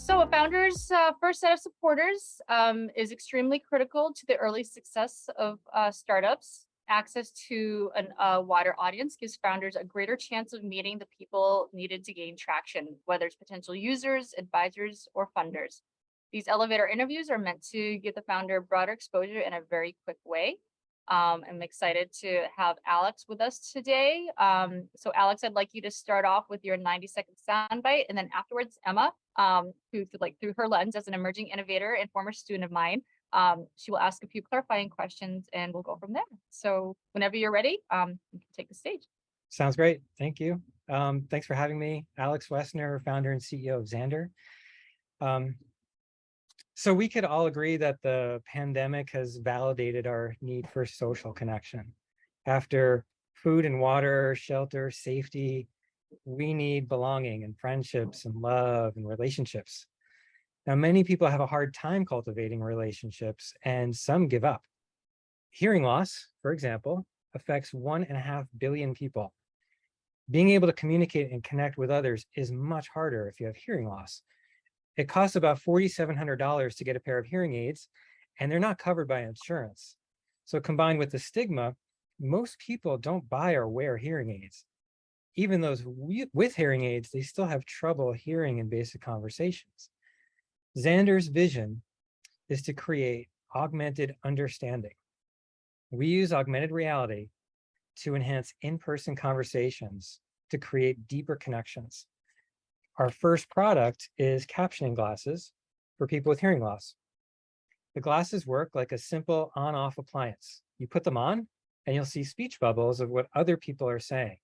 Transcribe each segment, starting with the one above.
So a founder's first set of supporters is extremely critical to the early success of startups. Access to a wider audience gives founders a greater chance of meeting the people needed to gain traction, whether it's potential users, advisors, or funders. These elevator interviews are meant to give the founder broader exposure in a very quick way. I'm excited to have Alex with us today. So Alex, I'd like you to start off with your 90-second soundbite, and then afterwards, Emma, who through her lens as an emerging innovator and former student of mine, she will ask a few clarifying questions and we'll go from there. So whenever you're ready, you can take the stage. Sounds great. Thank you. Thanks for having me. Alex Westner, founder and CEO of Xander. So we could all agree that the pandemic has validated our need for social connection. After food and water, shelter, safety, we need belonging and friendships and love and relationships. Now, many people have a hard time cultivating relationships and some give up. Hearing loss, for example, affects 1.5 billion people. Being able to communicate and connect with others is much harder if you have hearing loss. It costs about $4,700 to get a pair of hearing aids, and they're not covered by insurance. So combined with the stigma, most people don't buy or wear hearing aids. Even those with hearing aids, they still have trouble hearing in basic conversations. Xander's vision is to create augmented understanding. We use augmented reality to enhance in-person conversations to create deeper connections. Our first product is captioning glasses for people with hearing loss. The glasses work like a simple on-off appliance. You put them on and you'll see speech bubbles of what other people are saying.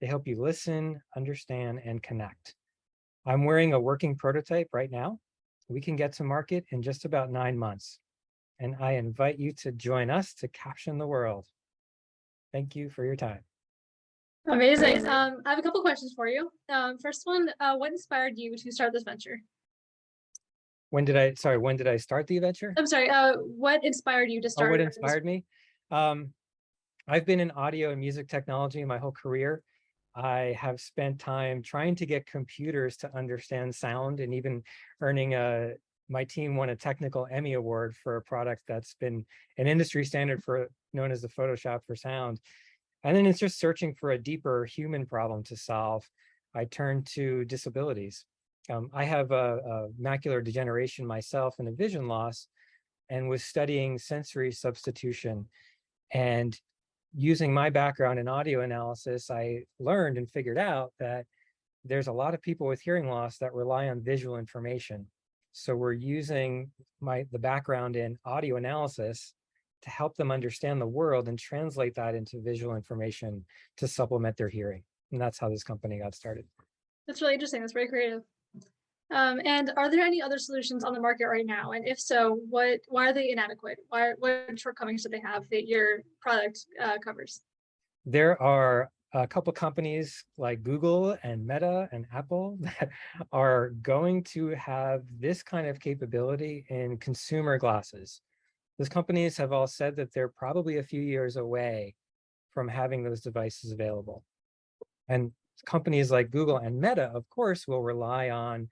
They help you listen, understand, and connect. I'm wearing a working prototype right now. We can get to market in just about 9 months. And I invite you to join us to caption the world. Thank you for your time. Amazing. I have a couple questions for you. First one, what inspired you to start this venture? When did I start the venture? I'm sorry, what inspired you to start? What inspired me? I've been in audio and music technology my whole career. I have spent time trying to get computers to understand sound, and even earning my team won a technical Emmy award for a product that's been an industry standard known as the Photoshop for sound. And then it's just searching for a deeper human problem to solve. I turned to disabilities. I have a macular degeneration myself and a vision loss, and was studying sensory substitution. And using my background in audio analysis, I learned and figured out that there's a lot of people with hearing loss that rely on visual information. So we're using the background in audio analysis to help them understand the world and translate that into visual information to supplement their hearing. And that's how this company got started. That's really interesting. That's very creative. And are there any other solutions on the market right now? And if so, why are they inadequate? What shortcomings do they have that your product covers? There are a couple companies like Google and Meta and Apple that are going to have this kind of capability in consumer glasses. Those companies have all said that they're probably a few years away from having those devices available. And companies like Google and Meta, of course, will rely on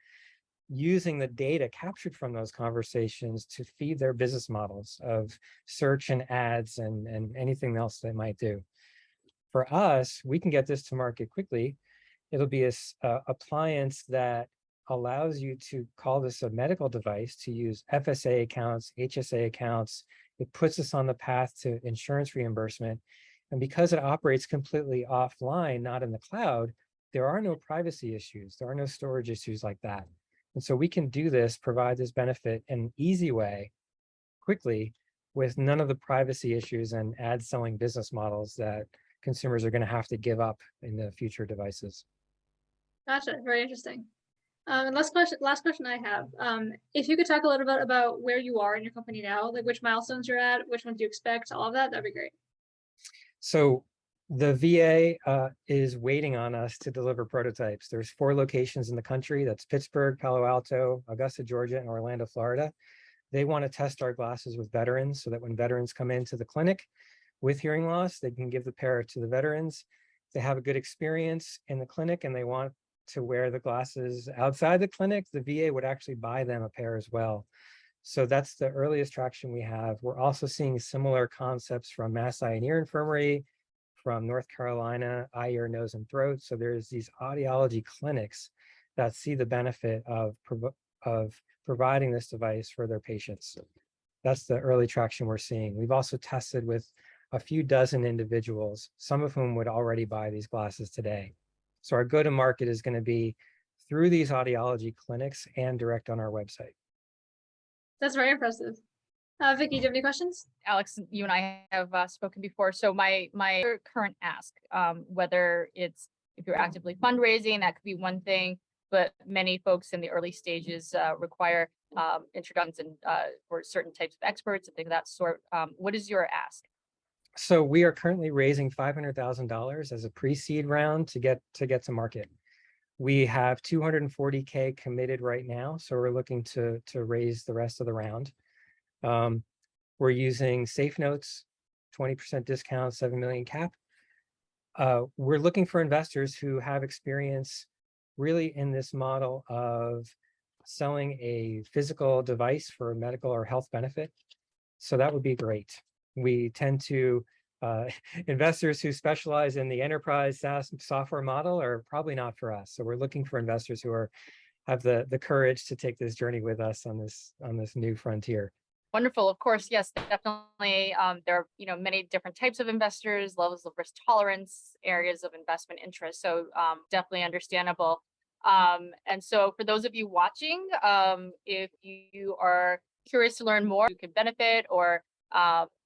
using the data captured from those conversations to feed their business models of search and ads and anything else they might do. For us, we can get this to market quickly. It'll be a appliance that allows you to call this a medical device, to use FSA accounts, HSA accounts. It puts us on the path to insurance reimbursement. And because it operates completely offline, not in the cloud, there are no privacy issues. There are no storage issues like that. And so we can do this, provide this benefit in an easy way, quickly, with none of the privacy issues and ad selling business models that consumers are going to have to give up in the future devices. Gotcha. Very interesting. And last question I have, if you could talk a little bit about where you are in your company now, like which milestones you're at, which ones you expect, all of that, that'd be great. So the VA is waiting on us to deliver prototypes. There's 4 locations in the country. That's Pittsburgh, Palo Alto, Augusta, Georgia, and Orlando, Florida. They want to test our glasses with veterans so that when veterans come into the clinic with hearing loss, they can give the pair to the veterans. They have a good experience in the clinic and they want to wear the glasses outside the clinic, the VA would actually buy them a pair as well. So that's the earliest traction we have. We're also seeing similar concepts from Mass Eye and Ear Infirmary, from North Carolina, eye, ear, nose, and throat. So there's these audiology clinics that see the benefit of providing this device for their patients. That's the early traction we're seeing. We've also tested with a few dozen individuals, some of whom would already buy these glasses today. So our go-to-market is going to be through these audiology clinics and direct on our website. That's very impressive. Vicky, do you have any questions? Alex, you and I have spoken before. So my current ask, whether it's if you're actively fundraising, that could be one thing, but many folks in the early stages require introductions and for certain types of experts and things of that sort. What is your ask? So we are currently raising $500,000 as a pre-seed round to get to market. We have 240K committed right now, so we're looking to raise the rest of the round. We're using Safe Notes, 20% discount, 7 million cap. We're looking for investors who have experience really in this model of selling a physical device for a medical or health benefit. So that would be great. We tend to, investors who specialize in the enterprise SaaS software model are probably not for us. So we're looking for investors who have the courage to take this journey with us on this new frontier. Wonderful. Of course, yes, definitely. There are many different types of investors, levels of risk tolerance, areas of investment interest. So definitely understandable. And so for those of you watching, if you are curious to learn more, you can benefit, or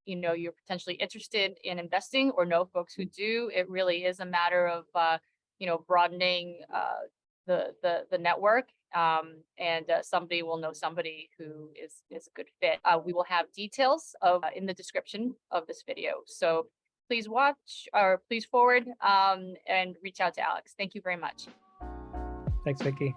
you're potentially interested in investing or know folks who do, it really is a matter of broadening the network, and somebody will know somebody who is a good fit. We will have details in the description of this video. So please watch, or please forward and reach out to Alex. Thank you very much. Thanks, Vicky.